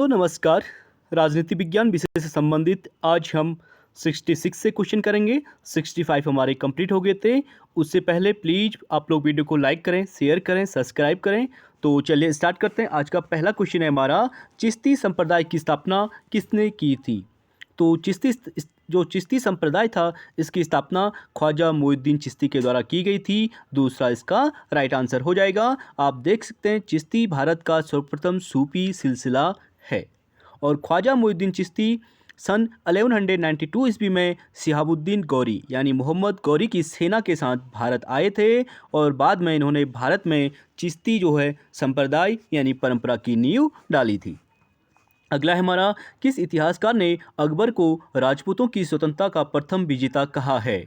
तो नमस्कार। राजनीति विज्ञान विषय से संबंधित आज हम 66 से क्वेश्चन करेंगे। 65 हमारे कंप्लीट हो गए थे। उससे पहले प्लीज़ आप लोग वीडियो को लाइक करें, शेयर करें, सब्सक्राइब करें। तो चलिए स्टार्ट करते हैं। आज का पहला क्वेश्चन है हमारा, चिश्ती संप्रदाय की स्थापना किसने की थी? तो जो चिश्ती संप्रदाय था, इसकी स्थापना ख्वाजा मोइनुद्दीन चिश्ती के द्वारा की गई थी। दूसरा इसका राइट आंसर हो जाएगा। आप देख सकते हैं चिश्ती भारत का सर्वप्रथम सूफी सिलसिला है। और ख्वाजा मोइनुद्दीन चिश्ती सन 1192 ईस्वी में शिहाबुद्दीन गौरी यानी मोहम्मद गौरी की सेना के साथ भारत आए थे और बाद में इन्होंने भारत में चिश्ती जो है संप्रदाय यानी परंपरा की नींव डाली थी। अगला है हमारा, किस इतिहासकार ने अकबर को राजपूतों की स्वतंत्रता का प्रथम विजेता कहा है?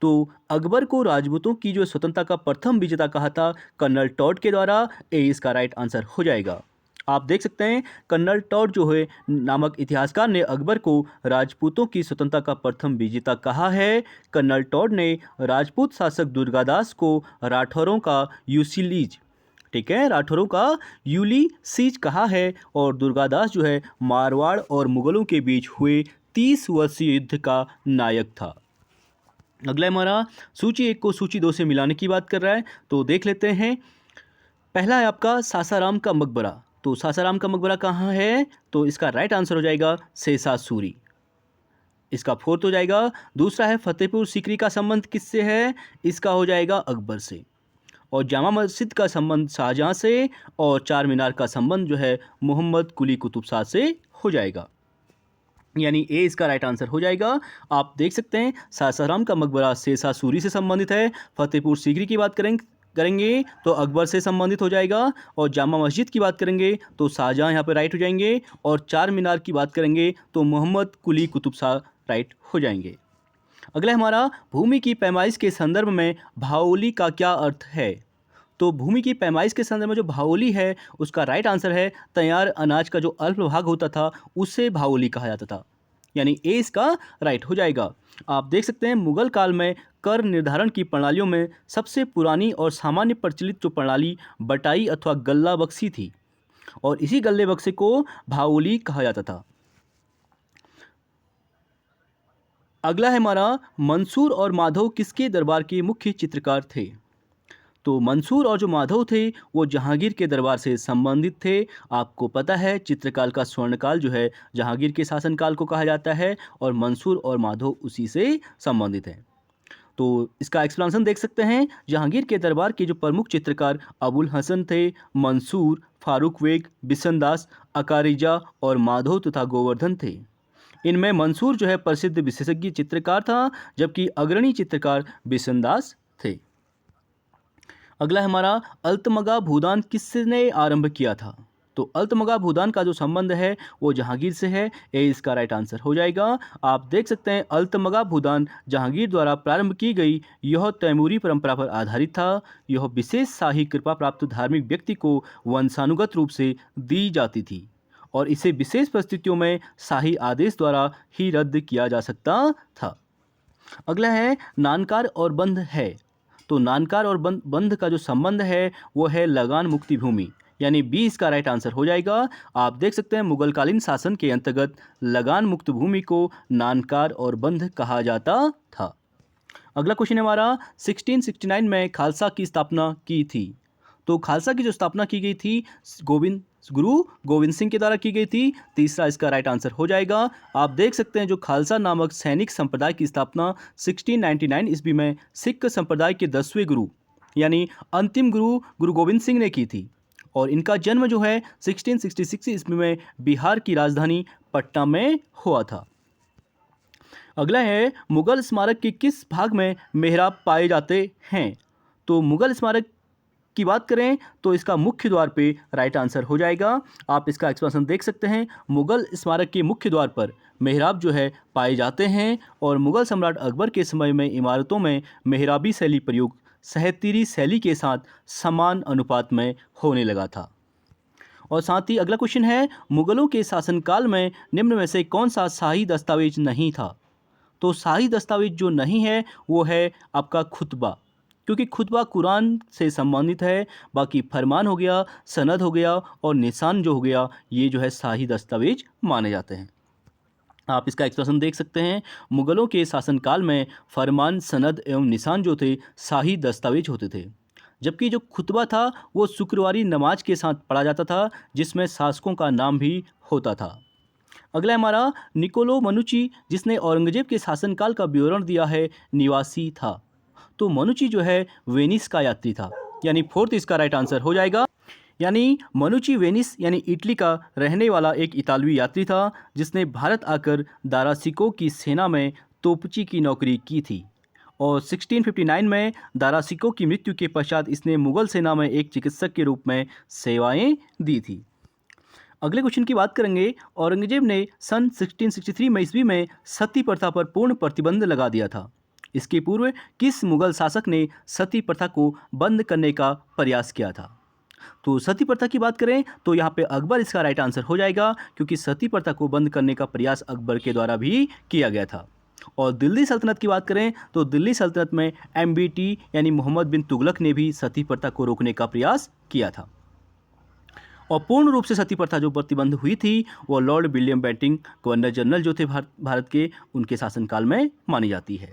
तो अकबर को राजपूतों की जो स्वतंत्रता का प्रथम विजेता कहा था कर्नल टॉड के द्वारा। इसका राइट आंसर हो जाएगा। आप देख सकते हैं कर्नल टॉड जो है नामक इतिहासकार ने अकबर को राजपूतों की स्वतंत्रता का प्रथम विजेता कहा है। कर्नल टॉड ने राजपूत शासक दुर्गादास को राठौरों का यूसिलीज, ठीक है, राठौरों का यूलिसीज कहा है। और दुर्गादास जो है मारवाड़ और मुगलों के बीच हुए 30 वर्षीय युद्ध का नायक था। अगला हमारा, सूची 1 को सूची 2 से मिलाने की बात कर रहा है, तो देख लेते हैं। पहला है आपका सासाराम का मकबरा। तो सासाराम का मकबरा कहाँ है? तो इसका राइट आंसर हो जाएगा शेषा सूरी, इसका फोर्थ हो जाएगा। दूसरा है फतेहपुर सीकरी का संबंध किससे है? इसका हो जाएगा अकबर से। और जामा मस्जिद का संबंध शाहजहाँ से। और चार मीनार का संबंध जो है मोहम्मद कुली कुतुब शाह से हो जाएगा, यानी ए इसका राइट आंसर हो जाएगा। आप देख सकते हैं सासाराम का मकबरा शेषा सूरी से संबंधित है। फतेहपुर सीकरी की बात करेंगे तो अकबर से संबंधित हो जाएगा। और जामा मस्जिद की बात करेंगे तो शाहजहाँ यहाँ पे राइट हो जाएंगे। और चार मीनार की बात करेंगे तो मोहम्मद कुली कुतुब शाह राइट हो जाएंगे। अगला हमारा, भूमि की पैमाइश के संदर्भ में भाओली का क्या अर्थ है? तो भूमि की पैमाइश के संदर्भ में जो भाओली है उसका राइट आंसर है तैयार अनाज का जो अल्प भाग होता था उसे भाओली कहा जाता था, यानी ए इसका राइट हो जाएगा। आप देख सकते हैं मुगल काल में कर निर्धारण की प्रणालियों में सबसे पुरानी और सामान्य प्रचलित जो प्रणाली बटाई अथवा गल्ला बक्सी थी और इसी गल्ले बक्से को भाओली कहा जाता था। अगला है हमारा, मंसूर और माधव किसके दरबार के मुख्य चित्रकार थे? तो मंसूर और जो माधव थे वो जहांगीर के दरबार से संबंधित थे। आपको पता है चित्रकाल का स्वर्णकाल जो है जहांगीर के शासनकाल को कहा जाता है और मंसूर और माधव उसी से संबंधित हैं। तो इसका एक्सप्लेनेशन देख सकते हैं। जहांगीर के दरबार के जो प्रमुख चित्रकार अबुल हसन थे, मंसूर, फारूक बेग, बिशनदास, अकारिजा और माधव तथा गोवर्धन थे। इनमें मंसूर जो है प्रसिद्ध विशेषज्ञ चित्रकार था जबकि अग्रणी चित्रकार बिशनदास थे। अगला हमारा, अल्तमगा भूदान किसने आरंभ किया था? तो अल्तमगा भूदान का जो संबंध है वो जहांगीर से है। ए इसका राइट आंसर हो जाएगा। आप देख सकते हैं अल्तमगा भूदान जहांगीर द्वारा प्रारंभ की गई यह तैमूरी परंपरा पर आधारित था। यह विशेष शाही कृपा प्राप्त धार्मिक व्यक्ति को वंशानुगत रूप से दी जाती थी और इसे विशेष परिस्थितियों में शाही आदेश द्वारा ही रद्द किया जा सकता था। अगला है नानकार और बंध है। तो नानकार और बंध का जो संबंध है वो है लगान मुक्ति भूमि, यानी बी इसका राइट आंसर हो जाएगा। आप देख सकते हैं मुगलकालीन शासन के अंतर्गत लगान मुक्त भूमि को नानकार और बंध कहा जाता था। अगला क्वेश्चन हमारा, 1669 में खालसा की स्थापना की थी। तो खालसा की जो स्थापना की गई थी गुरु गोविंद सिंह के द्वारा की गई थी। तीसरा इसका राइट आंसर हो जाएगा। आप देख सकते हैं जो खालसा नामक सैनिक संप्रदाय की स्थापना 1699 ईस्वी में सिख संप्रदाय के 10वें गुरु यानी अंतिम गुरु गुरु गोविंद सिंह ने की थी और इनका जन्म जो है 1666 ईस्वी में बिहार की राजधानी पटना में हुआ था। अगला है, मुगल स्मारक के किस भाग में मेहराब पाए जाते हैं? तो मुगल स्मारक की बात करें तो इसका मुख्य द्वार पे राइट आंसर हो जाएगा। आप इसका एक्सप्लेनेशन देख सकते हैं। मुगल स्मारक के मुख्य द्वार पर मेहराब जो है पाए जाते हैं और मुगल सम्राट अकबर के समय में इमारतों में मेहराबी शैली प्रयोग सहतीरी शैली के साथ समान अनुपात में होने लगा था। और साथ ही अगला क्वेश्चन है, मुगलों के शासनकाल में निम्न में से कौन सा शाही दस्तावेज नहीं था? तो शाही दस्तावेज जो नहीं है वो है आपका खुतबा, क्योंकि खुतबा कुरान से संबंधित है। बाकी फरमान हो गया, सनद हो गया और निशान जो हो गया, ये जो है शाही दस्तावेज माने जाते हैं। आप इसका एक्सप्रेशन देख सकते हैं। मुगलों के शासनकाल में फरमान, सनद एवं निशान जो थे शाही दस्तावेज होते थे, जबकि जो खुतबा था वो शुक्रवारी नमाज के साथ पढ़ा जाता था, जिसमें शासकों का नाम भी होता था। अगला हमारा निकोलो मनुची, जिसने औरंगजेब के शासनकाल का विवरण दिया है, निवासी था। तो मनुची जो है वेनिस का यात्री था, यानी फोर्थ इसका राइट आंसर हो जाएगा। यानी मनुची वेनिस यानी इटली का रहने वाला एक इतालवी यात्री था, जिसने भारत आकर दारासिको की सेना में तोपची की नौकरी की थी और 1659 में दारासिको की मृत्यु के पश्चात इसने मुगल सेना में एक चिकित्सक के रूप में सेवाएं दी थी। अगले क्वेश्चन की बात करेंगे। औरंगजेब ने सन 1663 में ईस्वी में सती प्रथा पर पूर्ण प्रतिबंध लगा दिया था। इसके पूर्व किस मुगल शासक ने सती प्रथा को बंद करने का प्रयास किया था? तो सती प्रथा की बात करें तो यहाँ पे अकबर इसका राइट आंसर हो जाएगा, क्योंकि सती प्रथा को बंद करने का प्रयास अकबर के द्वारा भी किया गया था। और दिल्ली सल्तनत की बात करें तो दिल्ली सल्तनत में MBT यानी मोहम्मद बिन तुगलक ने भी सती प्रथा को रोकने का प्रयास किया था। और पूर्ण रूप से सती प्रथा जो प्रतिबंध हुई थी वो Lord William Bentinck governor general जो थे भारत के, उनके शासनकाल में मानी जाती है।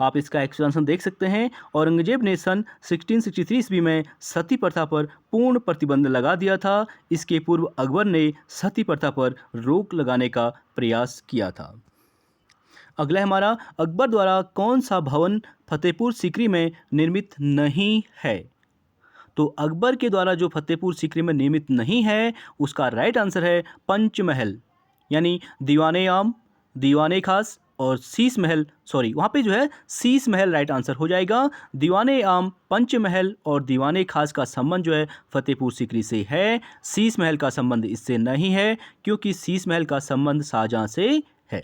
आप इसका एक्सप्लेनेशन देख सकते हैं। औरंगजेब ने सन 1663 ईस्वी में सती प्रथा पर पूर्ण प्रतिबंध लगा दिया था। इसके पूर्व अकबर ने सती प्रथा पर रोक लगाने का प्रयास किया था। अगला हमारा, अकबर द्वारा कौन सा भवन फतेहपुर सीकरी में निर्मित नहीं है? तो अकबर के द्वारा जो फतेहपुर सीकरी में निर्मित नहीं है, उसका राइट आंसर है पंचमहल, यानी दीवाने आम, दीवाने खास और शीश महल। सॉरी, वहाँ पे जो है शीश महल राइट आंसर हो जाएगा। दीवाने आम, पंचमहल और दीवाने खास का संबंध जो है फतेहपुर सीकरी से है। शीश महल का संबंध इससे नहीं है, क्योंकि शीश महल का संबंध शाहजहाँ से है।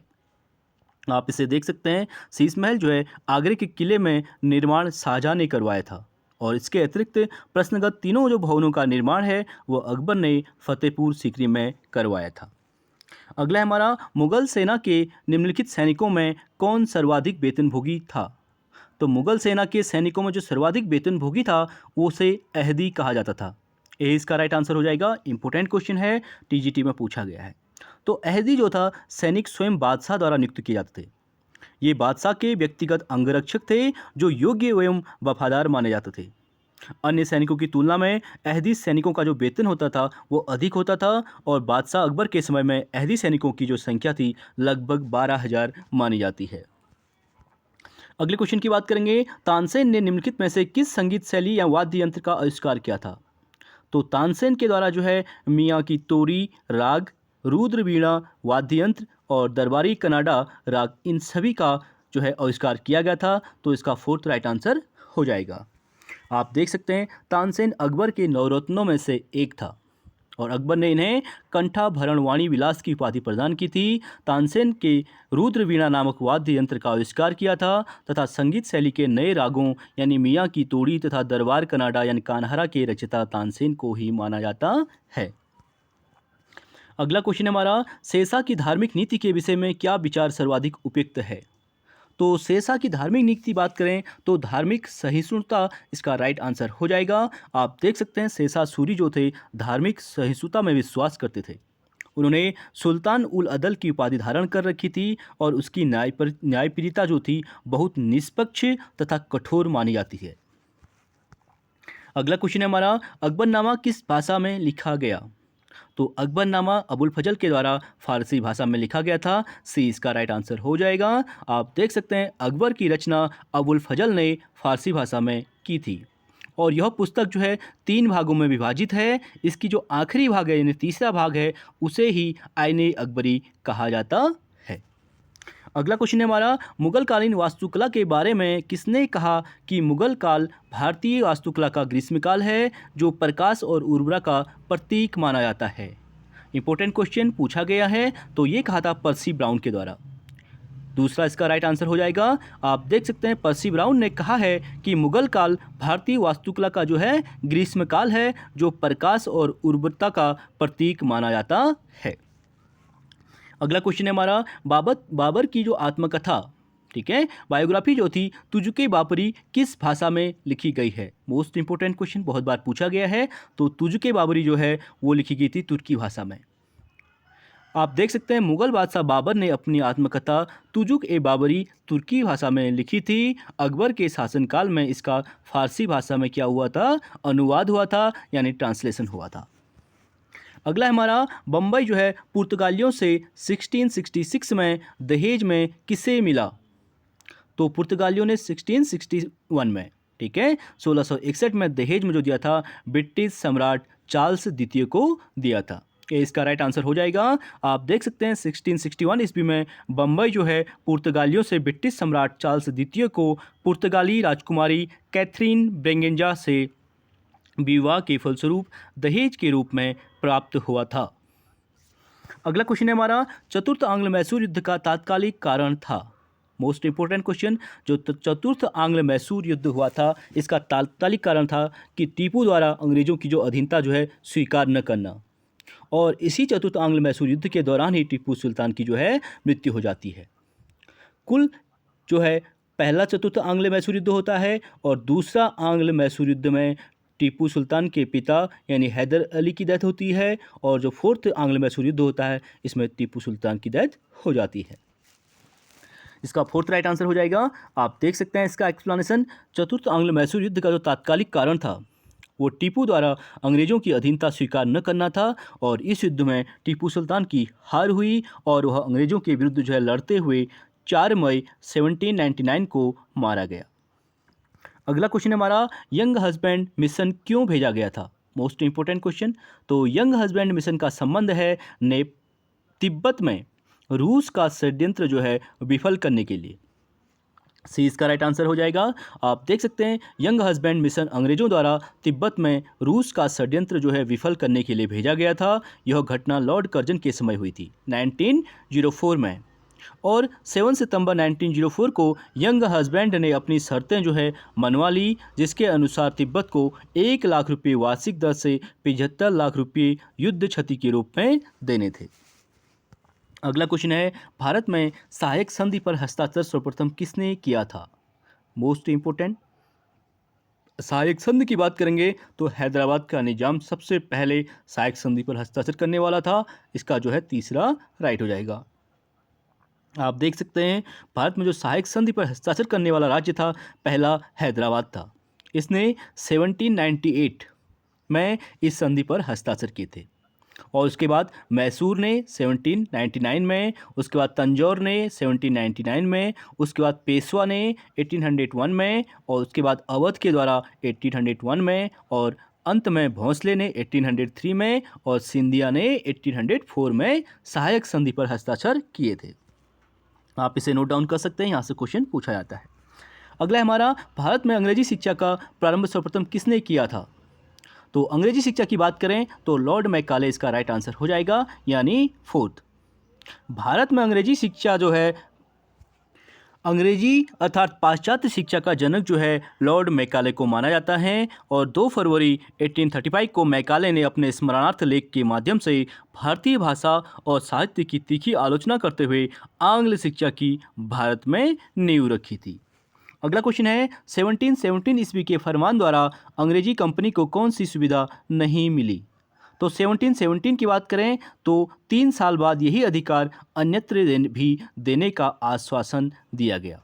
आप इसे देख सकते हैं। शीश महल जो है आगरे के किले में निर्माण शाहजहाँ ने करवाया था, और इसके अतिरिक्त प्रश्नगत तीनों जो भवनों का निर्माण है वो अकबर ने फतेहपुर सीकरी में करवाया था। अगला हमारा, मुगल सेना के निम्नलिखित सैनिकों में कौन सर्वाधिक वेतनभोगी था? तो मुगल सेना के सैनिकों में जो सर्वाधिक वेतनभोगी था वो उसे अहदी कहा जाता था। ए इसका राइट आंसर हो जाएगा। इंपॉर्टेंट क्वेश्चन है, TGT में पूछा गया है। तो अहदी जो था सैनिक स्वयं बादशाह द्वारा नियुक्त किए जाते थे। ये बादशाह के व्यक्तिगत अंगरक्षक थे जो योग्य एवं वफादार माने जाते थे। अन्य सैनिकों की तुलना में अहदी सैनिकों का जो वेतन होता था वो अधिक होता था, और बादशाह अकबर के समय में अहदी सैनिकों की जो संख्या थी लगभग 12,000 मानी जाती है। अगले क्वेश्चन की बात करेंगे। तानसेन ने निम्नलिखित में से किस संगीत शैली या वाद्य यंत्र का आविष्कार किया था? तो तानसेन के द्वारा जो है मियाँ की तोरी राग, रुद्र वीणा वाद्य यंत्र और दरबारी कनाडा राग, इन सभी का जो है आविष्कार किया गया था। तो इसका फोर्थ राइट आंसर हो जाएगा। आप देख सकते हैं तानसेन अकबर के नवरत्नों में से एक था, और अकबर ने इन्हें कंठाभरण वाणी विलास की उपाधि प्रदान की थी। तानसेन के रुद्र वीणा नामक वाद्य यंत्र का आविष्कार किया था, तथा संगीत शैली के नए रागों यानी मियाँ की तोड़ी तथा दरबार कनाडा यानी कान्हारा के रचयिता तानसेन को ही माना जाता है। अगला क्वेश्चन हमारा, शेषा की धार्मिक नीति के विषय में क्या विचार सर्वाधिक उपयुक्त है? तो शेषा की धार्मिक नीति की बात करें तो धार्मिक सहिष्णुता इसका राइट आंसर हो जाएगा। आप देख सकते हैं शेषा सूरी जो थे धार्मिक सहिष्णुता में विश्वास करते थे। उन्होंने सुल्तान उल अदल की उपाधि धारण कर रखी थी, और उसकी न्यायप्रियता जो थी बहुत निष्पक्ष तथा कठोर मानी जाती है। अगला क्वेश्चन है हमारा, अकबरनामा किस भाषा में लिखा गया? तो अकबरनामा अबुल फजल के द्वारा फारसी भाषा में लिखा गया था। सी इसका राइट आंसर हो जाएगा। आप देख सकते हैं अकबर की रचना अबुल फजल ने फारसी भाषा में की थी, और यह पुस्तक जो है 3 भागों में विभाजित है। इसकी जो आखिरी भाग है यानी तीसरा भाग है उसे ही आईने अकबरी कहा जाता है। अगला क्वेश्चन है हमारा, मुगल कालीन वास्तुकला के बारे में किसने कहा कि मुगल काल भारतीय वास्तुकला का ग्रीष्मकाल है जो प्रकाश और उर्वरा का प्रतीक माना जाता है? इंपॉर्टेंट क्वेश्चन पूछा गया है, तो ये कहा था पर्सी ब्राउन के द्वारा। दूसरा इसका राइट आंसर हो जाएगा। आप देख सकते हैं पर्सी ब्राउन ने कहा है कि मुगल काल भारतीय वास्तुकला का जो है ग्रीष्मकाल है जो प्रकाश और उर्वरता का प्रतीक माना जाता है। अगला क्वेश्चन है हमारा, बाबर की जो आत्मकथा ठीक है। बायोग्राफी जो थी तुजुके बाबरी किस भाषा में लिखी गई है? मोस्ट इंपोर्टेंट क्वेश्चन, बहुत बार पूछा गया है। तो तुजुके बाबरी जो है वो लिखी गई थी तुर्की भाषा में। आप देख सकते हैं मुगल बादशाह बाबर ने अपनी आत्मकथा तुजुक ए बाबरी तुर्की भाषा में लिखी थी। अकबर के शासनकाल में इसका फारसी भाषा में क्या हुआ था? अनुवाद हुआ था, यानी ट्रांसलेशन हुआ था। अगला हमारा बम्बई जो है पुर्तगालियों से 1666 में दहेज में किसे मिला? तो पुर्तगालियों ने 1661 में, ठीक है, 1661 में दहेज में जो दिया था ब्रिटिश सम्राट चार्ल्स द्वितीय को दिया था। ये इसका राइट आंसर हो जाएगा। आप देख सकते हैं 1661 ईस्वी में बम्बई जो है पुर्तगालियों से ब्रिटिश सम्राट चार्ल्स द्वितीय को पुर्तगाली राजकुमारी कैथरीन ब्रेगेंजा से विवाह के फलस्वरूप दहेज के रूप में प्राप्त हुआ था। अगला क्वेश्चन है हमारा, चतुर्थ आंग्ल मैसूर युद्ध का तात्कालिक कारण था? मोस्ट इंपोर्टेंट क्वेश्चन, जो चतुर्थ आंग्ल मैसूर युद्ध हुआ था इसका तात्कालिक कारण था कि टीपू द्वारा अंग्रेजों की जो अधीनता जो है स्वीकार न करना, और इसी चतुर्थ आंग्ल मैसूर युद्ध के दौरान ही टीपू सुल्तान की जो है मृत्यु हो जाती है। कुल जो है पहला चतुर्थ आंग्ल मैसूर युद्ध होता है और दूसरा आंग्ल मैसूर युद्ध में टीपू सुल्तान के पिता यानी हैदर अली की डेथ होती है, और जो फोर्थ आंग्ल मैसूर युद्ध होता है इसमें टीपू सुल्तान की डेथ हो जाती है। इसका फोर्थ राइट आंसर हो जाएगा। आप देख सकते हैं इसका एक्सप्लेनेशन, चतुर्थ आंग्ल मैसूर युद्ध का जो तात्कालिक कारण था वो टीपू द्वारा अंग्रेजों की अधीनता स्वीकार न करना था, और इस युद्ध में टीपू सुल्तान की हार हुई और वह अंग्रेजों के विरुद्ध जो है लड़ते हुए 4 मई 1799 को मारा गया। अगला क्वेश्चन हमारा, यंग हस्बैंड मिशन क्यों भेजा गया था? Most important question. तो यंग हस्बैंड मिशन का संबंध है तिब्बत में रूस का षड्यंत्र जो है विफल करने के लिए। सी इसका राइट आंसर हो जाएगा। आप देख सकते हैं यंग हस्बैंड मिशन अंग्रेजों द्वारा तिब्बत में रूस का षड्यंत्र जो है विफल करने के लिए भेजा गया था। यह घटना लॉर्ड कर्जन के समय हुई थी 1904 में, और 7 सितंबर 1904 को यंग हस्बैंड ने अपनी शर्तें जो है मनवा ली, जिसके अनुसार तिब्बत को 1 लाख रुपये वार्षिक दर से 75 लाख रुपये युद्ध क्षति के रूप में देने थे। अगला क्वेश्चन है, भारत में सहायक संधि पर हस्ताक्षर सर्वप्रथम किसने किया था? मोस्ट इंपोर्टेंट, सहायक संधि की बात करेंगे तो हैदराबाद का निजाम सबसे पहले सहायक संधि पर हस्ताक्षर करने वाला था। इसका जो है तीसरा राइट हो जाएगा। आप देख सकते हैं भारत में जो सहायक संधि पर हस्ताक्षर करने वाला राज्य था पहला हैदराबाद था। इसने 1798 में इस संधि पर हस्ताक्षर किए थे, और उसके बाद मैसूर ने 1799 में, उसके बाद तंजौर ने 1799 में, उसके बाद पेशवा ने 1801 में, और उसके बाद अवध के द्वारा 1801 में, और अंत में भोंसले ने 1803 में, और सिंधिया ने 1804 में सहायक संधि पर हस्ताक्षर किए थे। आप इसे नोट डाउन कर सकते हैं, यहाँ से क्वेश्चन पूछा जाता है। अगला हमारा, भारत में अंग्रेजी शिक्षा का प्रारंभ सर्वप्रथम किसने किया था? तो अंग्रेजी शिक्षा की बात करें तो लॉर्ड मैकाले इसका राइट आंसर हो जाएगा, यानी फोर्थ। भारत में अंग्रेजी शिक्षा जो है, अंग्रेजी अर्थात पाश्चात्य शिक्षा का जनक जो है लॉर्ड मैकाले को माना जाता है, और 2 फरवरी 1835 को मैकाले ने अपने स्मरणार्थ लेख के माध्यम से भारतीय भाषा और साहित्य की तीखी आलोचना करते हुए आंग्ल शिक्षा की भारत में नींव रखी थी। अगला क्वेश्चन है, 1717 ईस्वी के फरमान द्वारा अंग्रेजी कंपनी को कौन सी सुविधा नहीं मिली? तो 1717 की बात करें तो 3 साल बाद यही अधिकार अन्यत्र भी देने का आश्वासन दिया गया,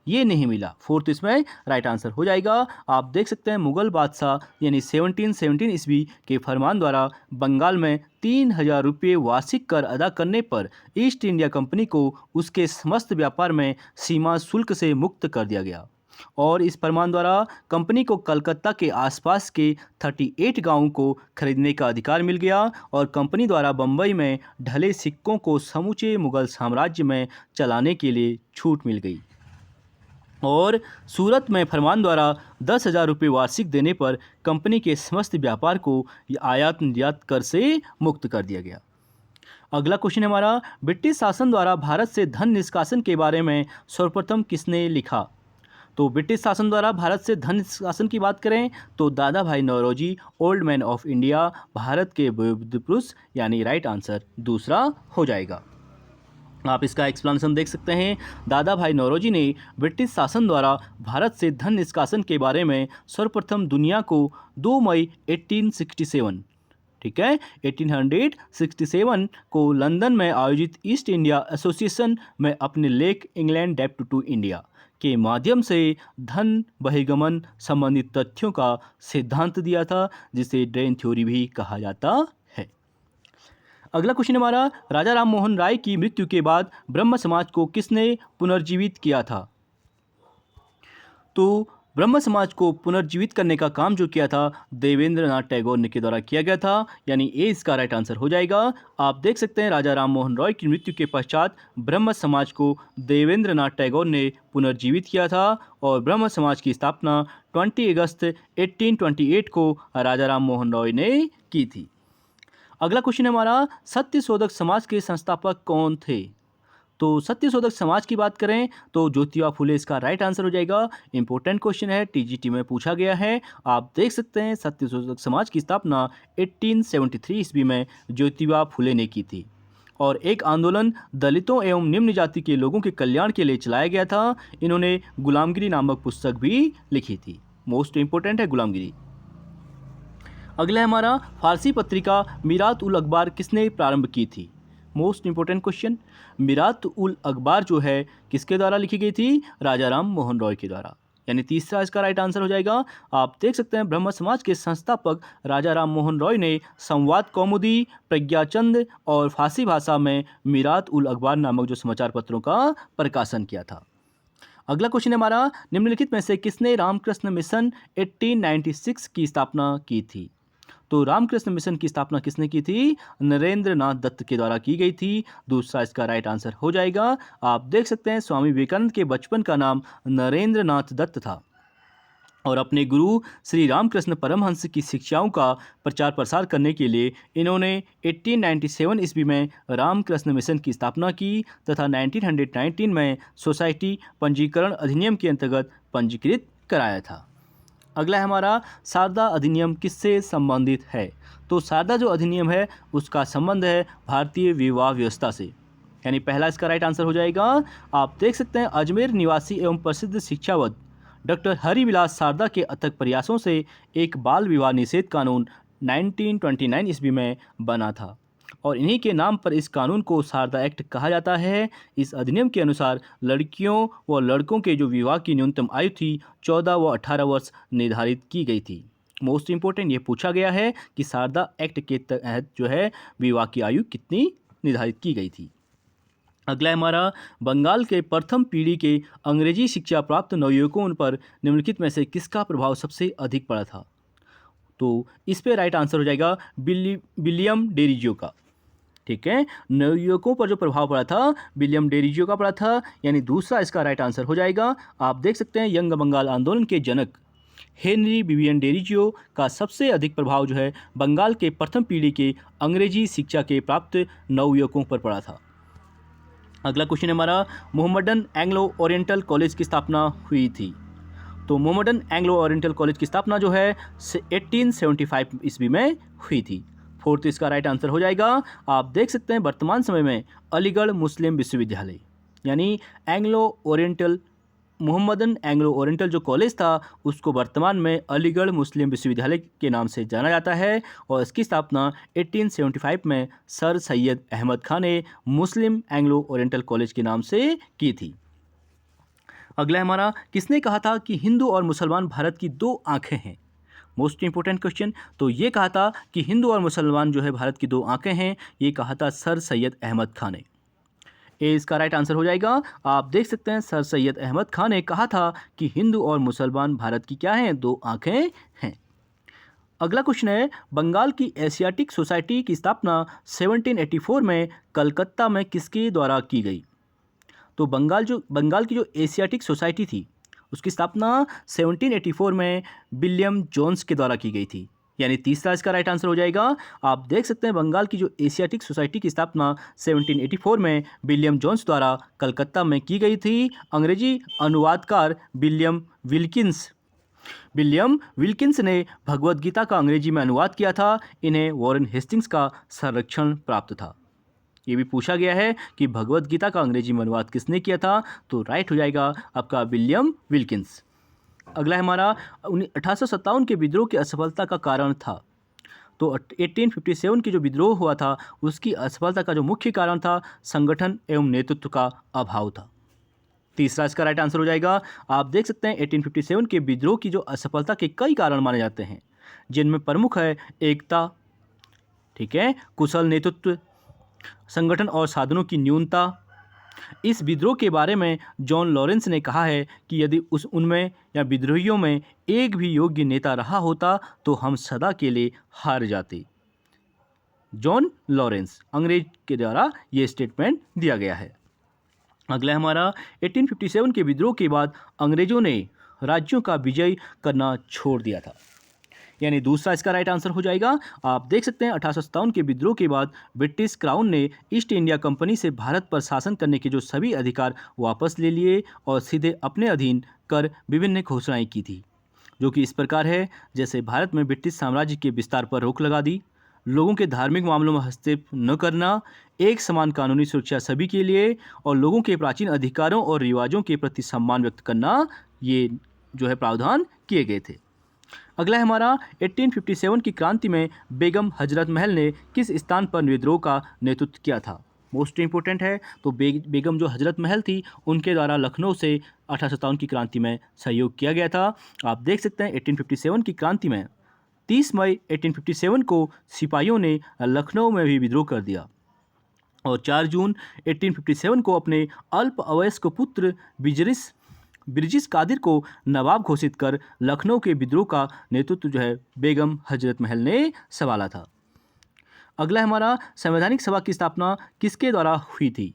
ये नहीं मिला। फोर्थ इसमें राइट आंसर हो जाएगा। आप देख सकते हैं मुगल बादशाह यानी 1717 ईस्वी के फरमान द्वारा बंगाल में 3000 रुपये वार्षिक कर अदा करने पर ईस्ट इंडिया कंपनी को उसके समस्त व्यापार में सीमा शुल्क से मुक्त कर दिया गया, और इस फरमान द्वारा कंपनी को कलकत्ता के आसपास के 38 गांवों को खरीदने का अधिकार मिल गया, और कंपनी द्वारा बम्बई में ढले सिक्कों को समूचे मुगल साम्राज्य में चलाने के लिए छूट मिल गई, और सूरत में फरमान द्वारा 10,000 रुपये वार्षिक देने पर कंपनी के समस्त व्यापार को आयात निर्यात कर से मुक्त कर दिया गया। अगला क्वेश्चन हमारा, ब्रिटिश शासन द्वारा भारत से धन निष्कासन के बारे में सर्वप्रथम किसने लिखा? तो ब्रिटिश शासन द्वारा भारत से धन निष्कासन की बात करें तो Dadabhai Naoroji, old man of India, Bharat के बुद्ध पुरुष, यानी राइट आंसर दूसरा हो जाएगा। आप इसका एक्सप्लेनेशन देख सकते हैं। दादा भाई नौरोजी ने ब्रिटिश शासन द्वारा भारत से धन निष्कासन के बारे में सर्वप्रथम दुनिया को 2 मई 1867, ठीक है, 1867 को लंदन में आयोजित ईस्ट इंडिया एसोसिएशन में अपने लेख इंग्लैंड डेब्ट टू इंडिया के माध्यम से धन बहिर्गमन संबंधित तथ्यों का सिद्धांत दिया था, जिसे ड्रेन थ्योरी भी कहा जाता है। अगला क्वेश्चन हमारा, राजा राम मोहन राय की मृत्यु के बाद ब्रह्म समाज को किसने पुनर्जीवित किया था? तो ब्रह्म समाज को पुनर्जीवित करने का काम जो किया था देवेंद्र नाथ टैगोर ने के द्वारा किया गया था, यानी ए इसका राइट आंसर हो जाएगा। आप देख सकते हैं राजा राम मोहन रॉय की मृत्यु के पश्चात ब्रह्म समाज को देवेंद्र नाथ टैगोर ने पुनर्जीवित किया था और ब्रह्म समाज की स्थापना 20 अगस्त 1828 को राजा राम मोहन रॉय ने की थी। अगला क्वेश्चन हमारा, सत्यशोधक समाज के संस्थापक कौन थे? तो सत्यशोधक समाज की बात करें तो ज्योतिबा फुले इसका राइट आंसर हो जाएगा। इंपॉर्टेंट क्वेश्चन है, टीजीटी में पूछा गया है। आप देख सकते हैं सत्यशोधक समाज की स्थापना 1873 ईस्वी में ज्योतिबा फुले ने की थी और एक आंदोलन दलितों एवं निम्न जाति के लोगों के कल्याण के लिए चलाया गया था। इन्होंने गुलामगिरी नामक पुस्तक भी लिखी थी। मोस्ट इंपॉर्टेंट है गुलामगिरी। अगला है हमारा, फारसी पत्रिका मीरात उल अखबार किसने प्रारंभ की थी? Most important question. Mirat ul Akhbar जो है किसके द्वारा लिखी गई थी? राजा राम मोहन रॉय के द्वारा, यानी तीसरा इसका राइट आंसर हो जाएगा। आप देख सकते हैं ब्रह्म समाज के संस्थापक राजा राम मोहन रॉय ने संवाद कौमुदी, प्रज्ञाचंद और फारसी भाषा में मीरात उल अखबार नामक जो समाचार पत्रों का प्रकाशन किया था। अगला क्वेश्चन हमारा, निम्नलिखित में से किसने रामकृष्ण मिशन 1896 की स्थापना की थी? तो रामकृष्ण मिशन की स्थापना किसने की थी? नरेंद्र नाथ दत्त के द्वारा की गई थी। दूसरा इसका राइट आंसर हो जाएगा। आप देख सकते हैं स्वामी विवेकानंद के बचपन का नाम नरेंद्र नाथ दत्त था और अपने गुरु श्री रामकृष्ण परमहंस की शिक्षाओं का प्रचार प्रसार करने के लिए इन्होंने 1897 ईस्वी में रामकृष्ण मिशन की स्थापना की तथा 1919 में सोसाइटी पंजीकरण अधिनियम के अंतर्गत पंजीकृत कराया था। अगला है हमारा, शारदा अधिनियम किससे संबंधित है? तो शारदा जो अधिनियम है उसका संबंध है भारतीय विवाह व्यवस्था से, यानी पहला इसका राइट आंसर हो जाएगा। आप देख सकते हैं अजमेर निवासी एवं प्रसिद्ध शिक्षाविद डॉक्टर हरिविलास शारदा के अथक प्रयासों से एक बाल विवाह निषेध कानून 1929 ईस्वी में बना था और इन्हीं के नाम पर इस कानून को शारदा एक्ट कहा जाता है। इस अधिनियम के अनुसार लड़कियों व लड़कों के जो विवाह की न्यूनतम आयु थी 14 व 18 वर्ष निर्धारित की गई थी। मोस्ट इंपॉर्टेंट ये पूछा गया है कि शारदा एक्ट के तहत जो है विवाह की आयु कितनी निर्धारित की गई थी। अगला हमारा, बंगाल के प्रथम पीढ़ी के अंग्रेजी शिक्षा प्राप्त नवयुवकों पर निम्नलिखित में से किसका प्रभाव सबसे अधिक पड़ा था? तो इस पे राइट आंसर हो जाएगा विलियम डेरिजियो का, ठीक है। नवयुवकों पर जो प्रभाव पड़ा था विलियम डेरिजियो का पड़ा था, यानी दूसरा इसका राइट आंसर हो जाएगा। आप देख सकते हैं यंग बंगाल आंदोलन के जनक हेनरी विवियन डेरिजियो का सबसे अधिक प्रभाव जो है बंगाल के प्रथम पीढ़ी के अंग्रेजी शिक्षा के प्राप्त नवयुवकों पर पड़ा था। अगला क्वेश्चन हमारा, मोहम्मडन एंग्लो ओरिएंटल कॉलेज की स्थापना हुई थी। तो मोहम्मडन एंग्लो ओरिएंटल कॉलेज की स्थापना जो है 1875 ईस्वी में हुई थी। फोर्थ इसका राइट आंसर हो जाएगा। आप देख सकते हैं वर्तमान समय में अलीगढ़ मुस्लिम विश्वविद्यालय, यानी Anglo oriental Mohammedan Anglo oriental जो कॉलेज था उसको वर्तमान में अलीगढ़ मुस्लिम विश्वविद्यालय के नाम से जाना जाता है और इसकी स्थापना 1875 में सर सैयद अहमद खान ने मुस्लिम एंग्लो ओरिएंटल कॉलेज के नाम से की थी। अगला हमारा, किसने कहा था कि हिंदू और मुसलमान भारत की दो आंखें हैं? Most important question. तो ये कहा था कि हिंदू और मुसलमान जो है भारत की दो आंखें हैं, ये कहा था सर सैयद अहमद खान ने। ए इसका राइट आंसर हो जाएगा। आप देख सकते हैं सर सैयद अहमद खान ने कहा था कि हिंदू और मुसलमान भारत की क्या हैं? दो आंखें हैं। अगला क्वेश्चन है, बंगाल की एशियाटिक सोसाइटी की स्थापना 1784 में कलकत्ता में किसके द्वारा की गई? तो बंगाल की जो एशियाटिक सोसाइटी थी उसकी स्थापना 1784 में विलियम जोन्स के द्वारा की गई थी, यानी तीसरा इसका राइट आंसर हो जाएगा। आप देख सकते हैं बंगाल की जो एशियाटिक सोसाइटी की स्थापना 1784 में विलियम जोन्स द्वारा कलकत्ता में की गई थी। अंग्रेजी अनुवादकार विलियम विल्किंस ने भगवद गीता का अंग्रेजी में अनुवाद किया था। इन्हें वॉरेन हेस्टिंग्स का संरक्षण प्राप्त था। ये भी पूछा गया है कि भगवत गीता का अंग्रेजी में अनुवाद किसने किया था, तो राइट हो जाएगा आपका विलियम विल्किंस। अगला है हमारा 1857 के विद्रोह की असफलता का कारण था। तो 1857 की जो विद्रोह हुआ था उसकी असफलता का जो मुख्य कारण था संगठन एवं नेतृत्व का अभाव था। तीसरा इसका राइट आंसर हो जाएगा। आप देख सकते हैं 1857 के विद्रोह की जो असफलता के कई कारण माने जाते हैं, जिनमें प्रमुख है एकता, ठीक है, कुशल नेतृत्व, संगठन और साधनों की न्यूनता। इस विद्रोह के बारे में जॉन लॉरेंस ने कहा है कि यदि उनमें या विद्रोहियों में एक भी योग्य नेता रहा होता तो हम सदा के लिए हार जाते। जॉन लॉरेंस अंग्रेज के द्वारा ये स्टेटमेंट दिया गया है। अगला हमारा 1857 के विद्रोह के बाद अंग्रेजों ने राज्यों का विजय करना छोड़ दिया था, यानी दूसरा इसका राइट आंसर हो जाएगा। आप देख सकते हैं 1857 के विद्रोह के बाद ब्रिटिश क्राउन ने ईस्ट इंडिया कंपनी से भारत पर शासन करने के जो सभी अधिकार वापस ले लिए और सीधे अपने अधीन कर विभिन्न घोषणाएं की थी, जो कि इस प्रकार है। जैसे भारत में ब्रिटिश साम्राज्य के विस्तार पर रोक लगा दी, लोगों के धार्मिक मामलों में हस्तक्षेप न करना, एक समान कानूनी सुरक्षा सभी के लिए और लोगों के प्राचीन अधिकारों और रिवाजों के प्रति सम्मान व्यक्त करना, ये जो है प्रावधान किए गए थे। अगला है हमारा 1857 की क्रांति में बेगम हजरत महल ने किस स्थान पर विद्रोह का नेतृत्व किया था। मोस्ट इंपॉर्टेंट है। तो बेगम जो हजरत महल थी उनके द्वारा लखनऊ से 1857 की क्रांति में सहयोग किया गया था। आप देख सकते हैं 1857 की क्रांति में 30 मई 1857 को सिपाहियों ने लखनऊ में भी विद्रोह कर दिया और 4 जून 1857 को अपने अल्प अवयस्क पुत्र बिरजिस कादिर को नवाब घोषित कर लखनऊ के विद्रोह का नेतृत्व जो है बेगम हजरत महल ने संभाला था। अगला हमारा संवैधानिक सभा की स्थापना किसके द्वारा हुई थी।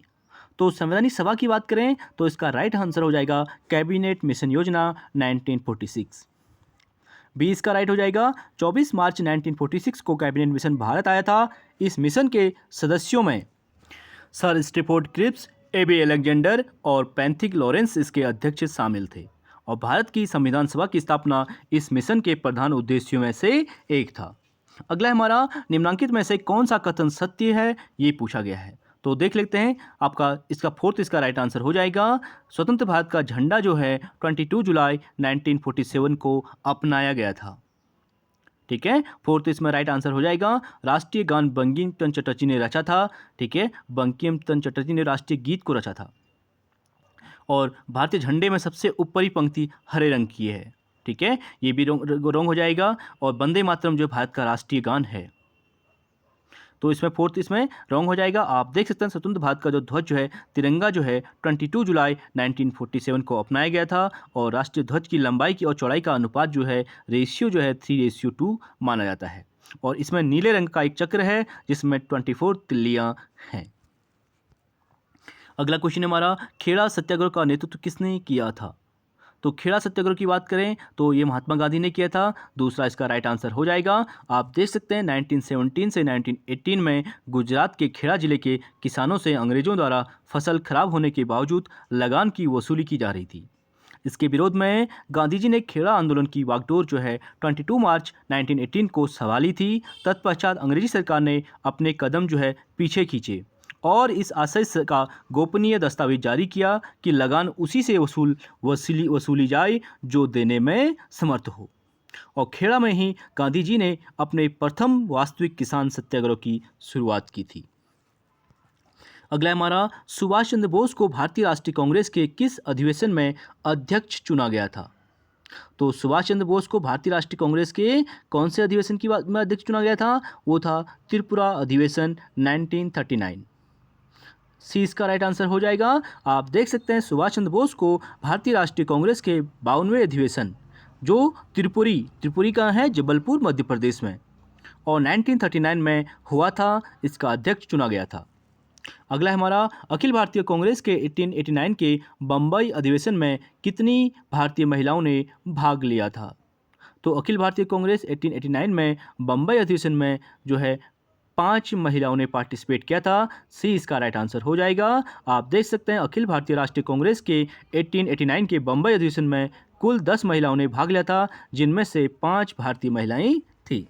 तो संवैधानिक सभा की बात करें तो इसका राइट आंसर हो जाएगा कैबिनेट मिशन योजना 1946। बी इसका राइट हो जाएगा। 24 मार्च 1946 को कैबिनेट मिशन भारत आया था। इस मिशन के सदस्यों में sir Stafford Cripps, A V Alexander और पैंथिक लॉरेंस इसके अध्यक्ष शामिल थे और भारत की संविधान सभा की स्थापना इस मिशन के प्रधान उद्देश्यों में से एक था। अगला हमारा निम्नलिखित में से कौन सा कथन सत्य है, ये पूछा गया है। तो देख लेते हैं। आपका इसका फोर्थ इसका राइट आंसर हो जाएगा। स्वतंत्र भारत का झंडा जो है 22 जुलाई 1947 को अपनाया गया था। ठीक है, फोर्थ इसमें राइट आंसर हो जाएगा। राष्ट्रीय गान बंकिम चंद्र चटर्जी ने रचा था। ठीक है, बंकिम चंद्र चटर्जी ने राष्ट्रीय गीत को रचा था और भारतीय झंडे में सबसे ऊपरी पंक्ति हरे रंग की है। ठीक है, ये भी रॉन्ग हो जाएगा। और वंदे मातरम जो भारत का राष्ट्रीय गान है, तो इसमें फोर्थ इसमें रॉन्ग हो जाएगा। आप देख सकते हैं स्वतंत्र भारत का जो ध्वज जो है, तिरंगा जो है 22 जुलाई 1947 को अपनाया गया था और राष्ट्रीय ध्वज की लंबाई की और चौड़ाई का अनुपात जो है रेशियो जो है 3:2 माना जाता है और इसमें नीले रंग का एक चक्र है जिसमें 24 तिल्लियाँ हैं। अगला क्वेश्चन हमारा, खेड़ा सत्याग्रह का नेतृत्व किसने किया था। तो खेड़ा सत्याग्रह की बात करें तो ये महात्मा गांधी ने किया था। दूसरा इसका राइट आंसर हो जाएगा। आप देख सकते हैं 1917 से 1918 में गुजरात के खेड़ा जिले के किसानों से अंग्रेजों द्वारा फसल खराब होने के बावजूद लगान की वसूली की जा रही थी। इसके विरोध में गांधी जी ने खेड़ा आंदोलन की वागडोर जो है 22 मार्च 1918 को संभाली थी। तत्पश्चात अंग्रेजी सरकार ने अपने कदम जो है पीछे खींचे और इस आशय का गोपनीय दस्तावेज जारी किया कि लगान उसी से वसूली जाए जो देने में समर्थ हो। और खेड़ा में ही गांधी जी ने अपने प्रथम वास्तविक किसान सत्याग्रह की शुरुआत की थी। अगला हमारा, सुभाष चंद्र बोस को भारतीय राष्ट्रीय कांग्रेस के किस अधिवेशन में अध्यक्ष चुना गया था। तो सुभाष चंद्र बोस को भारतीय राष्ट्रीय कांग्रेस के कौन से अधिवेशन की बात में अध्यक्ष चुना गया था, वो था त्रिपुरा अधिवेशन 1939। सी इसका राइट आंसर हो जाएगा। आप देख सकते हैं सुभाष चंद्र बोस को भारतीय राष्ट्रीय कांग्रेस के 52वें अधिवेशन जो त्रिपुरी का है जबलपुर मध्य प्रदेश में और 1939 में हुआ था, इसका अध्यक्ष चुना गया था। अगला हमारा, अखिल भारतीय कांग्रेस के 1889 के बम्बई अधिवेशन में कितनी भारतीय महिलाओं ने भाग लिया था। तो अखिल भारतीय कांग्रेस 1889 में बम्बई अधिवेशन में जो है 5 महिलाओं ने पार्टिसिपेट किया था। सी इसका राइट आंसर हो जाएगा। आप देख सकते हैं अखिल भारतीय राष्ट्रीय कांग्रेस के 1889 के बम्बई अधिवेशन में कुल 10 महिलाओं ने भाग लिया था, जिनमें से 5 भारतीय महिलाएं थी।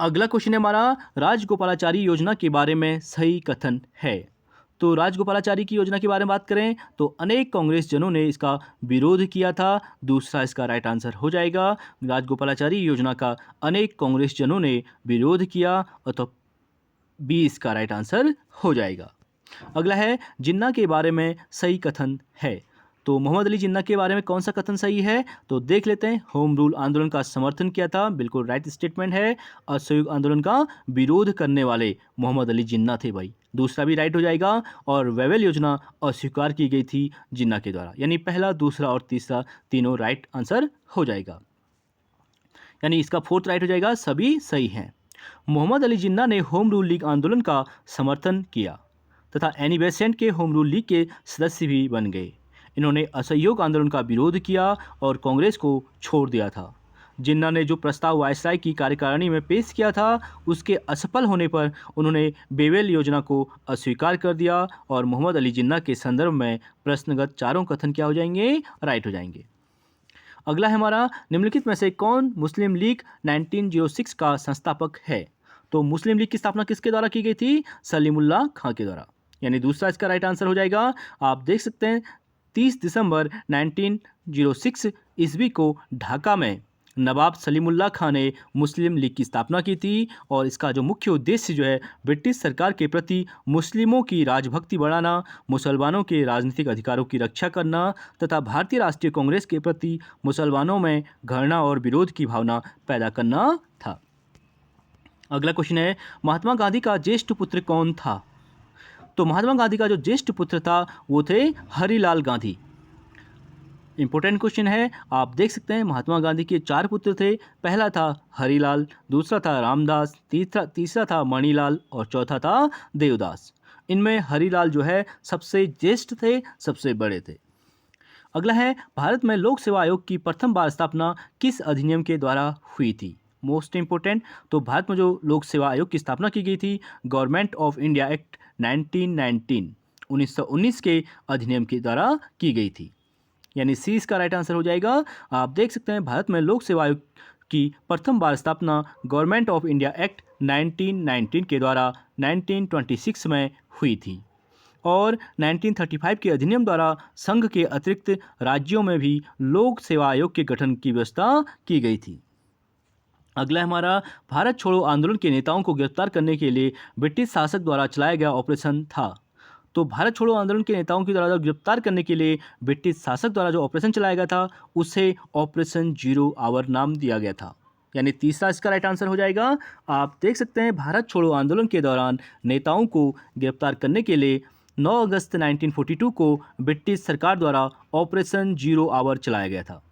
अगला क्वेश्चन है हमारा, राजगोपालाचारी योजना के बारे में सही कथन है। तो राजगोपालाचारी की योजना के बारे में बात करें तो अनेक कांग्रेस जनों ने इसका विरोध किया था। दूसरा इसका राइट आंसर हो जाएगा, राजगोपालाचारी योजना का अनेक कांग्रेस जनों ने विरोध किया, तो बी इसका राइट आंसर हो जाएगा। अगला है, जिन्ना के बारे में सही कथन है। तो मोहम्मद अली जिन्ना के बारे में कौन सा कथन सही है, तो देख लेते हैं। होम रूल आंदोलन का समर्थन किया था, बिल्कुल राइट स्टेटमेंट है। असहयोग आंदोलन का विरोध करने वाले मोहम्मद अली जिन्ना थे भाई, दूसरा भी राइट हो जाएगा। और वेवेल योजना अस्वीकार की गई थी जिन्ना के द्वारा, यानी पहला, दूसरा और तीसरा तीनों राइट आंसर हो जाएगा, यानी इसका फोर्थ राइट हो जाएगा, सभी सही हैं। मोहम्मद अली जिन्ना ने होम रूल लीग आंदोलन का समर्थन किया तथा एनी बेसेंट के होम रूल लीग के सदस्य भी बन गए। इन्होंने असहयोग आंदोलन का विरोध किया और कांग्रेस को छोड़ दिया था। जिन्ना ने जो प्रस्ताव वायसराय की कार्यकारिणी में पेश किया था, उसके असफल होने पर उन्होंने बेवेल योजना को अस्वीकार कर दिया और मोहम्मद अली जिन्ना के संदर्भ में प्रश्नगत चारों कथन क्या हो जाएंगे, राइट हो जाएंगे। अगला है हमारा, निम्नलिखित में से कौन मुस्लिम लीग 1906 का संस्थापक है। तो मुस्लिम लीग की स्थापना किसके द्वारा की गई थी, सलीमुल्लाह खां के द्वारा, यानी दूसरा इसका राइट आंसर हो जाएगा। आप देख सकते हैं 30 दिसंबर 1906 ईस्वी को ढाका में नवाब सलीमुल्लाह खां ने मुस्लिम लीग की स्थापना की थी और इसका जो मुख्य उद्देश्य जो है, ब्रिटिश सरकार के प्रति मुस्लिमों की राजभक्ति बढ़ाना, मुसलमानों के राजनीतिक अधिकारों की रक्षा करना तथा भारतीय राष्ट्रीय कांग्रेस के प्रति मुसलमानों में घृणा और विरोध की भावना पैदा करना था। अगला क्वेश्चन है, महात्मा गांधी का ज्येष्ठ पुत्र कौन था। तो महात्मा गांधी का जो ज्येष्ठ पुत्र था वो थे हरिलाल गांधी। इंपॉर्टेंट क्वेश्चन है, आप देख सकते हैं महात्मा गांधी के 4 पुत्र थे। पहला था हरिलाल, दूसरा था रामदास, तीसरा था मणिलाल और चौथा था देवदास। इनमें हरिलाल जो है सबसे ज्येष्ठ थे, सबसे बड़े थे। अगला है, भारत में लोक सेवा आयोग की प्रथम बार स्थापना किस अधिनियम के द्वारा हुई थी। मोस्ट इंपोर्टेंट, तो भारत में जो लोक सेवा आयोग की स्थापना की गई थी, गवर्नमेंट ऑफ इंडिया एक्ट 1919 के अधिनियम के द्वारा की गई थी, यानी सी इसका राइट आंसर हो जाएगा। आप देख सकते हैं भारत में लोक सेवा आयोग की प्रथम बार स्थापना गवर्नमेंट ऑफ इंडिया एक्ट 1919 के द्वारा 1926 में हुई थी और 1935 के अधिनियम द्वारा संघ के अतिरिक्त राज्यों में भी लोक सेवा आयोग के गठन की व्यवस्था की गई थी। अगला हमारा, भारत छोड़ो आंदोलन के नेताओं को गिरफ्तार करने के लिए ब्रिटिश शासक द्वारा चलाया गया ऑपरेशन था। तो भारत छोड़ो आंदोलन के नेताओं के द्वारा गिरफ्तार करने के लिए ब्रिटिश शासक द्वारा जो ऑपरेशन चलाया गया था, उसे ऑपरेशन 0 आवर नाम दिया गया था, यानी तीसरा इसका राइट आंसर हो जाएगा। आप देख सकते हैं भारत छोड़ो आंदोलन के दौरान नेताओं को गिरफ्तार करने के लिए 9 अगस्त 1942 को ब्रिटिश सरकार द्वारा ऑपरेशन 0 आवर चलाया गया था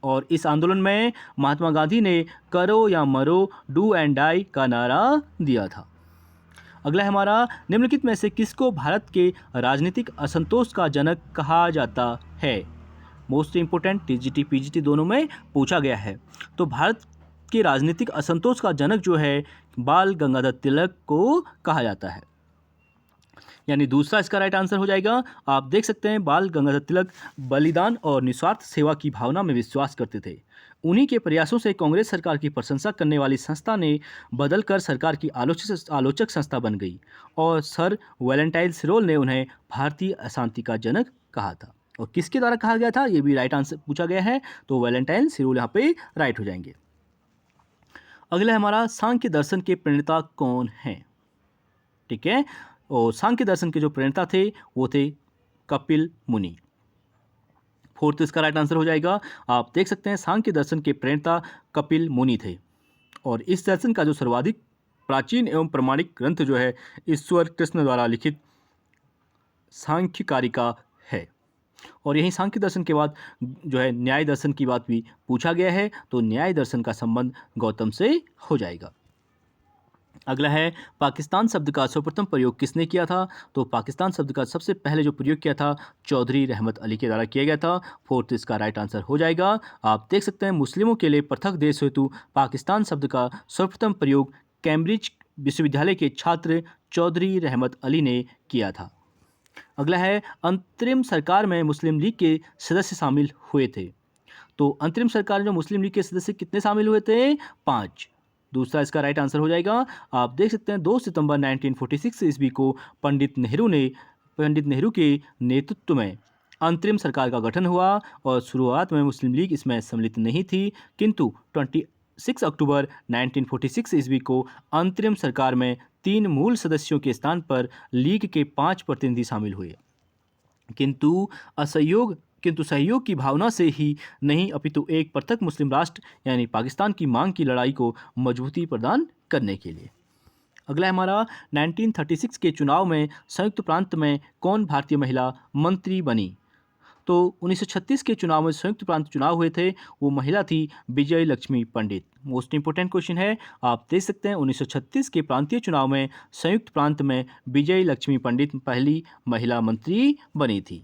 और इस आंदोलन में महात्मा गांधी ने करो या मरो, डू एंड डाई का नारा दिया था। अगला है हमारा, निम्नलिखित में से किसको भारत के राजनीतिक असंतोष का जनक कहा जाता है। मोस्ट इंपोर्टेंट, टीजीटी पीजीटी दोनों में पूछा गया है। तो भारत के राजनीतिक असंतोष का जनक जो है, बाल गंगाधर तिलक को कहा जाता है, यानी दूसरा इसका राइट आंसर हो जाएगा। आप देख सकते हैं बाल गंगाधर तिलक बलिदान और निस्वार्थ सेवा की भावना में विश्वास करते थे। उन्हीं के प्रयासों से कांग्रेस सरकार की प्रशंसा करने वाली संस्था ने बदलकर सरकार की आलोचक संस्था बन गई और सर वैलेंटाइन सिरोल ने उन्हें भारतीय अशांति का जनक कहा था। और किसके द्वारा कहा गया था, ये भी राइट आंसर पूछा गया है, तो वैलेंटाइन सिरोल यहाँ पे राइट हो जाएंगे। अगला हमारा, सांख्य दर्शन के प्रणेता कौन हैं। ठीक है, और सांख्य दर्शन के जो प्रणेता थे वो थे कपिल मुनि। फोर्थ इसका राइट आंसर हो जाएगा। आप देख सकते हैं सांख्य दर्शन के प्रणेता कपिल मुनि थे और इस दर्शन का जो सर्वाधिक प्राचीन एवं प्रमाणिक ग्रंथ जो है, ईश्वर कृष्ण द्वारा लिखित सांख्य कारिका है। और यही सांख्य दर्शन के बाद जो है न्याय दर्शन की बात भी पूछा गया है, तो न्याय दर्शन का संबंध गौतम से हो जाएगा। अगला है, पाकिस्तान शब्द का सर्वप्रथम प्रयोग किसने किया था। तो पाकिस्तान शब्द का सबसे पहले जो प्रयोग किया था, चौधरी रहमत अली के द्वारा किया गया था। फोर्थ इसका राइट आंसर हो जाएगा। आप देख सकते हैं मुस्लिमों के लिए पृथक देश हेतु पाकिस्तान शब्द का सर्वप्रथम प्रयोग कैम्ब्रिज विश्वविद्यालय के छात्र चौधरी रहमत अली ने किया था। अगला है, अंतरिम सरकार में मुस्लिम लीग के सदस्य शामिल हुए थे। तो अंतरिम सरकार में जो मुस्लिम लीग के सदस्य कितने शामिल हुए थे, 5। दूसरा इसका राइट आंसर हो जाएगा। आप देख सकते हैं 2 सितंबर 1946 ईस्वी को पंडित नेहरू के नेतृत्व में अंतरिम सरकार का गठन हुआ और शुरुआत में मुस्लिम लीग इसमें सम्मिलित नहीं थी, किंतु 26 अक्टूबर 1946 ईस्वी को अंतरिम सरकार में 3 मूल सदस्यों के स्थान पर लीग के 5 प्रतिनिधि शामिल हुए, किंतु सहयोग की भावना से ही नहीं, अपितु एक पृथक मुस्लिम राष्ट्र यानी पाकिस्तान की मांग की लड़ाई को मजबूती प्रदान करने के लिए। अगला है हमारा 1936 के चुनाव में संयुक्त प्रांत में कौन भारतीय महिला मंत्री बनी? तो 1936 के चुनाव में संयुक्त प्रांत चुनाव हुए थे, वो महिला थी विजय लक्ष्मी पंडित। मोस्ट इंपोर्टेंट क्वेश्चन है, आप देख सकते हैं 1936 के प्रांतीय चुनाव में संयुक्त प्रांत में विजय लक्ष्मी पंडित पहली महिला मंत्री बनी थी।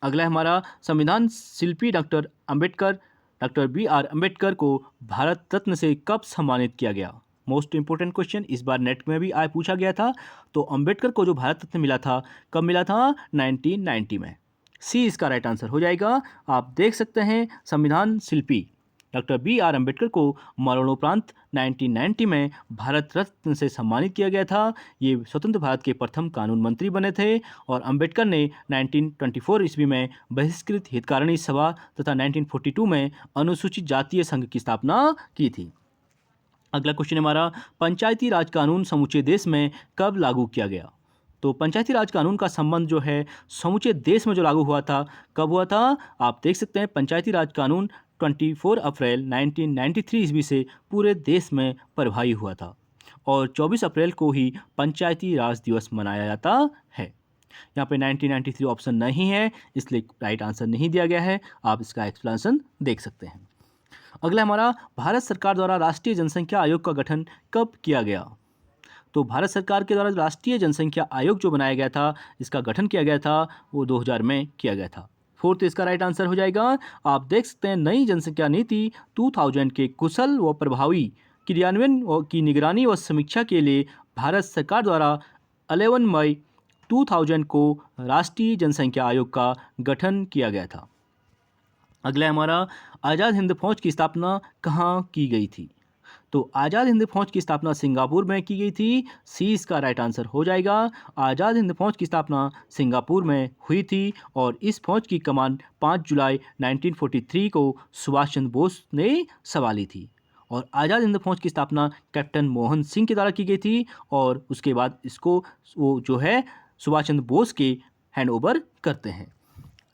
अगला है हमारा संविधान शिल्पी डॉक्टर BR अम्बेडकर को भारत रत्न से कब सम्मानित किया गया? मोस्ट इंपोर्टेंट क्वेश्चन, इस बार नेट में भी पूछा गया था। तो अम्बेडकर को जो भारत रत्न मिला था, कब मिला था? 1990 में। सी इसका राइट आंसर हो जाएगा। आप देख सकते हैं संविधान शिल्पी डॉक्टर BR अम्बेडकर को मरणोपरांत 1990 में भारत रत्न से सम्मानित किया गया था। ये स्वतंत्र भारत के प्रथम कानून मंत्री बने थे और अम्बेडकर ने 1924 ईस्वी में बहिष्कृत हितकारिणी सभा तथा 1942 में अनुसूचित जातीय संघ की स्थापना की थी। अगला क्वेश्चन हमारा, पंचायती राज कानून समूचे देश में कब लागू किया गया? तो पंचायती राज कानून का संबंध जो है समूचे देश में जो लागू हुआ था, कब हुआ था? आप देख सकते हैं पंचायती राज कानून 24 अप्रैल 1993 ईस्वी से पूरे देश में प्रभावी हुआ था और 24 अप्रैल को ही पंचायती राज दिवस मनाया जाता है। यहाँ पे 1993 ऑप्शन नहीं है, इसलिए राइट आंसर नहीं दिया गया है। आप इसका एक्सप्लेनेशन देख सकते हैं। अगला हमारा, भारत सरकार द्वारा राष्ट्रीय जनसंख्या आयोग का गठन कब किया गया? तो भारत सरकार के द्वारा राष्ट्रीय जनसंख्या आयोग जो बनाया गया था, इसका गठन किया गया था, वो 2000 में किया गया था। फोर्थ इसका राइट आंसर हो जाएगा। आप देख सकते हैं नई जनसंख्या नीति 2000 के कुशल व प्रभावी क्रियान्वयन की निगरानी व समीक्षा के लिए भारत सरकार द्वारा 11 मई 2000 को राष्ट्रीय जनसंख्या आयोग का गठन किया गया था। अगला हमारा, आज़ाद हिंद फौज की स्थापना कहाँ की गई थी? तो आज़ाद हिंद फौज की स्थापना सिंगापुर में की गई थी। सी इसका राइट आंसर हो जाएगा। आज़ाद हिंद फौज की स्थापना सिंगापुर में हुई थी और इस फौज की कमान 5 जुलाई 1943 को सुभाष चंद्र बोस ने संभाली थी और आज़ाद हिंद फौज की स्थापना कैप्टन मोहन सिंह के द्वारा की गई थी और उसके बाद इसको वो जो है सुभाष चंद्र बोस के हैंड ओवर करते हैं।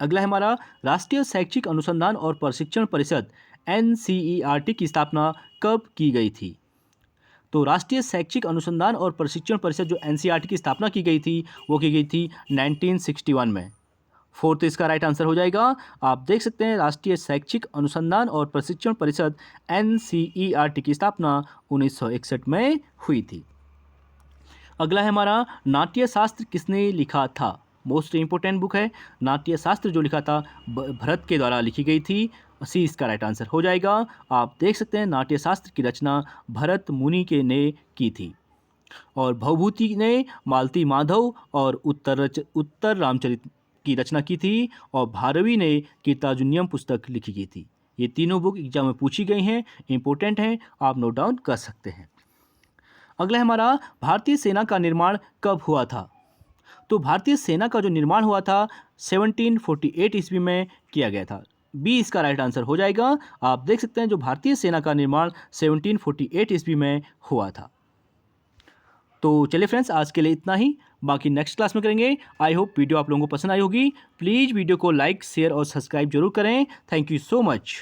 अगला है हमारा, राष्ट्रीय शैक्षिक अनुसंधान और प्रशिक्षण परिषद NCERT की स्थापना कब की गई थी? तो राष्ट्रीय शैक्षिक अनुसंधान और प्रशिक्षण परिषद जो NCERT की स्थापना की गई थी, वो की गई थी 1961 में। फोर्थ इसका राइट आंसर हो जाएगा। आप देख सकते हैं राष्ट्रीय शैक्षिक अनुसंधान और प्रशिक्षण परिषद NCERT की स्थापना 1961 में हुई थी। अगला है हमारा, नाट्य शास्त्र किसने लिखा था? मोस्ट इंपोर्टेंट बुक है। नाट्य शास्त्र जो लिखा था भरत के द्वारा लिखी गई थी। सी इसका राइट आंसर हो जाएगा। आप देख सकते हैं नाट्य शास्त्र की रचना भरत मुनि के ने की थी और भवभूति ने मालती माधव और उत्तर रामचरित की रचना की थी और भारवी ने कीर्ताजुनियम पुस्तक लिखी गई थी। ये तीनों बुक एग्जाम में पूछी गई हैं, इंपॉर्टेंट हैं, आप नोट डाउन कर सकते हैं। अगला हमारा, भारतीय सेना का निर्माण कब हुआ था? तो भारतीय सेना का जो निर्माण हुआ था 1748 ईस्वी में किया गया था। बी इसका राइट आंसर हो जाएगा। आप देख सकते हैं जो भारतीय सेना का निर्माण 1748 ईस्वी में हुआ था। तो चलिए फ्रेंड्स, आज के लिए इतना ही, बाकी नेक्स्ट क्लास में करेंगे। आई होप वीडियो आप लोगों को पसंद आई होगी। प्लीज़ वीडियो को लाइक, शेयर और सब्सक्राइब जरूर करें। Thank you so much.